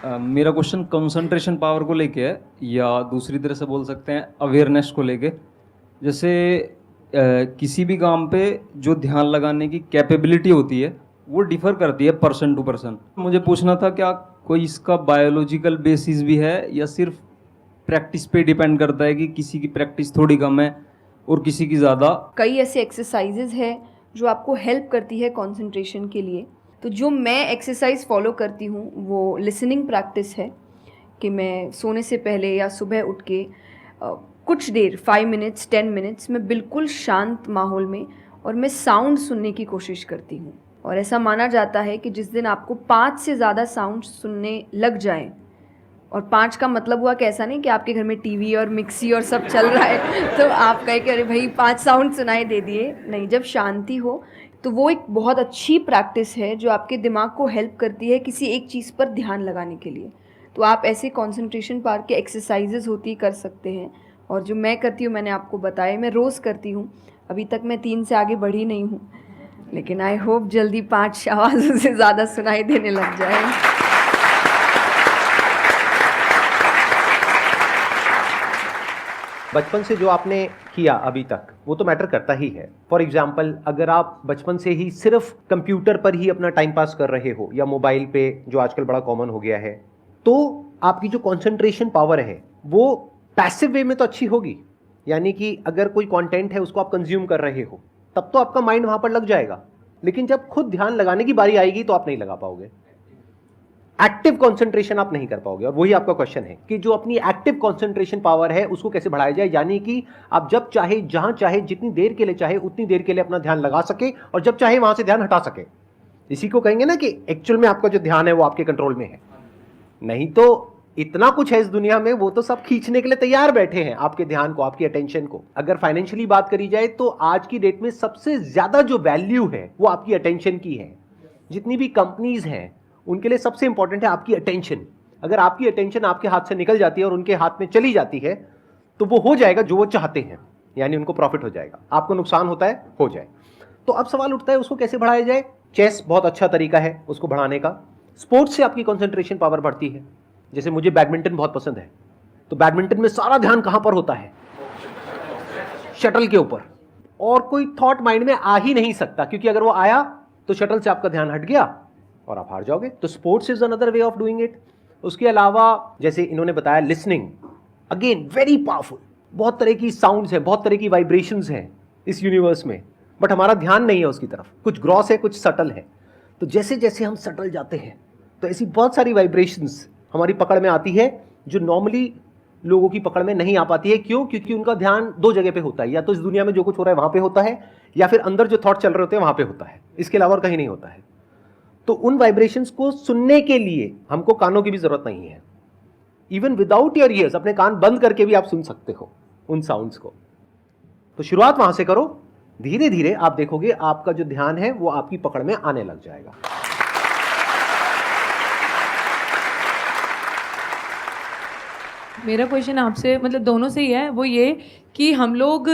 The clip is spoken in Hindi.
मेरा क्वेश्चन कंसंट्रेशन पावर को लेके है, या दूसरी तरह से बोल सकते हैं अवेयरनेस को लेके। जैसे किसी भी काम पे जो ध्यान लगाने की कैपेबिलिटी होती है वो डिफर करती है पर्सन टू पर्सन। मुझे पूछना था, क्या कोई इसका बायोलॉजिकल बेसिस भी है या सिर्फ प्रैक्टिस पे डिपेंड करता है कि किसी की प्रैक्टिस थोड़ी कम है और किसी की ज़्यादा? कई ऐसे एक्सरसाइजेज है जो आपको हेल्प करती है कंसंट्रेशन के लिए। तो जो मैं एक्सरसाइज फॉलो करती हूँ वो लिसनिंग प्रैक्टिस है कि मैं सोने से पहले या सुबह उठ के कुछ देर 5 मिनट्स 10 मिनट्स मैं बिल्कुल शांत माहौल में और मैं साउंड सुनने की कोशिश करती हूँ। और ऐसा माना जाता है कि जिस दिन आपको 5 से ज़्यादा साउंड सुनने लग जाएं, और 5 का मतलब हुआ कि ऐसा नहीं कि आपके घर में टीवी और मिक्सी और सब चल रहा है तो आप कहे कि अरे भाई 5 साउंड सुनाई दे दिए, नहीं। जब शांति हो तो वो एक बहुत अच्छी प्रैक्टिस है जो आपके दिमाग को हेल्प करती है किसी एक चीज़ पर ध्यान लगाने के लिए। तो आप ऐसे कंसंट्रेशन पावर के एक्सरसाइजेज होती कर सकते हैं, और जो मैं करती हूँ मैंने आपको बताया, मैं रोज़ करती हूँ। अभी तक मैं 3 से आगे बढ़ी नहीं हूँ, लेकिन आई होप जल्दी 5 आवाज़ों से ज़्यादा सुनाई देने लग जाए। बचपन से जो आपने किया अभी तक वो तो मैटर करता ही है। फॉर एग्जाम्पल, अगर आप बचपन से ही सिर्फ कंप्यूटर पर ही अपना टाइम पास कर रहे हो या मोबाइल पे, जो आजकल बड़ा कॉमन हो गया है, तो आपकी जो कंसंट्रेशन पावर है वो पैसिव वे में तो अच्छी होगी। यानी कि अगर कोई कंटेंट है उसको आप कंज्यूम कर रहे हो तब तो आपका माइंड वहां पर लग जाएगा, लेकिन जब खुद ध्यान लगाने की बारी आएगी तो आप नहीं लगा पाओगे। एक्टिव कंसंट्रेशन आप नहीं कर पाओगे। और वही आपका क्वेश्चन है कि जो अपनी एक्टिव कंसंट्रेशन पावर है उसको कैसे बढ़ाया जाए, यानी कि आप जब चाहे, जहां चाहे, जितनी देर के लिए चाहे उतनी देर के लिए अपना ध्यान लगा सके और जब चाहे वहां से ध्यान हटा सके। इसी को कहेंगे ना कि एक्चुअल में आपका जो ध्यान है वो आपके कंट्रोल में है। नहीं तो इतना कुछ है इस दुनिया में, वो तो सब खींचने के लिए तैयार बैठे हैं आपके ध्यान को, आपकी अटेंशन को। अगर फाइनेंशियली बात करी जाए तो आज की डेट में सबसे ज्यादा जो वैल्यू है वो आपकी अटेंशन की है। जितनी भी कंपनीज हैं उनके लिए सबसे इंपॉर्टेंट है आपकी अटेंशन। अगर आपकी अटेंशन आपके हाथ से निकल जाती है और उनके हाथ में चली जाती है तो वो हो जाएगा जो वो चाहते हैं, यानी उनको प्रॉफिट हो जाएगा, आपको नुकसान होता है हो जाए। तो अब सवाल उठता है उसको कैसे बढ़ाया जाए। चेस बहुत अच्छा तरीका है उसको बढ़ाने का। स्पोर्ट्स से आपकी कंसंट्रेशन पावर बढ़ती है। जैसे मुझे बैडमिंटन बहुत पसंद है, तो बैडमिंटन में सारा ध्यान कहां पर होता है? शटल के ऊपर, और कोई थॉट माइंड में आ ही नहीं सकता, क्योंकि अगर वो आया तो शटल से आपका ध्यान हट गया और आप हार जाओगे। तो sports is another way of doing it. उसके अलावा जैसे इन्होंने बताया लिसनिंग, अगेन वेरी पावरफुल। बहुत तरह की साउंड्स हैं, बहुत तरह की वाइब्रेशंस हैं इस यूनिवर्स में, बट हमारा ध्यान नहीं है उसकी तरफ। कुछ ग्रॉस है, कुछ सटल है। तो जैसे जैसे हम सटल जाते हैं तो ऐसी बहुत सारी वाइब्रेशंस हमारी पकड़ में आती है जो नॉर्मली लोगों की पकड़ में नहीं आ पाती है। क्यों? क्योंकि उनका ध्यान दो जगह पे होता है, या तो इस दुनिया में जो कुछ हो रहा है वहां पे होता है, या फिर अंदर जो थॉट चल रहे होते हैं वहां पे होता है। इसके अलावा और कहीं नहीं होता है। तो उन वाइब्रेशंस को सुनने के लिए हमको कानों की भी जरूरत नहीं है। इवन विदाउट योर ईयर्स, अपने कान बंद करके भी आप सुन सकते हो उन साउंड्स को। तो शुरुआत वहां से करो, धीरे धीरे आप देखोगे आपका जो ध्यान है वो आपकी पकड़ में आने लग जाएगा। मेरा क्वेश्चन आपसे मतलब दोनों से ही है, वो ये कि हम लोग